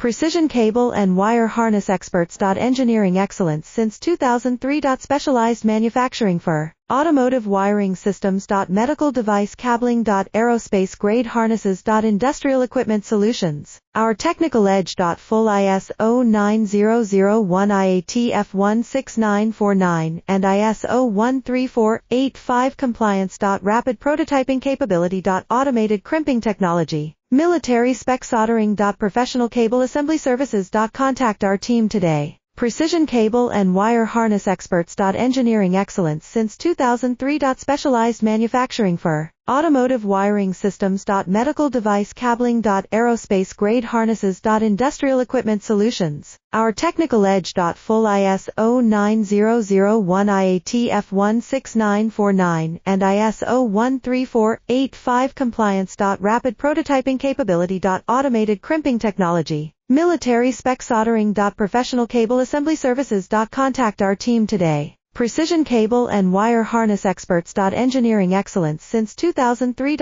Precision cable and wire harness experts. Engineering excellence since 2003. Specialized manufacturing for automotive wiring systems. Medical device cabling. Aerospace grade harnesses. Industrial equipment solutions. Our technical edge. Full ISO 9001 IATF 16949 and ISO 134.8 compliance. Rapid prototyping capability. Automated crimping technology. Military spec soldering. Professional cable assembly services. Contact our team today. Precision cable and wire harness experts. Engineering excellence since 2003. Specialized manufacturing for automotive wiring systems. Medical device cabling. Aerospace grade harnesses. Industrial equipment solutions. Our technical edge. Full ISO 9001 IATF 16949 and ISO 134.8 compliance. Rapid prototyping capability. Automated crimping technology. Military spec soldering. Professional cable assembly services. Contact our team today. Precision cable and wire harness experts. Engineering excellence since 2003.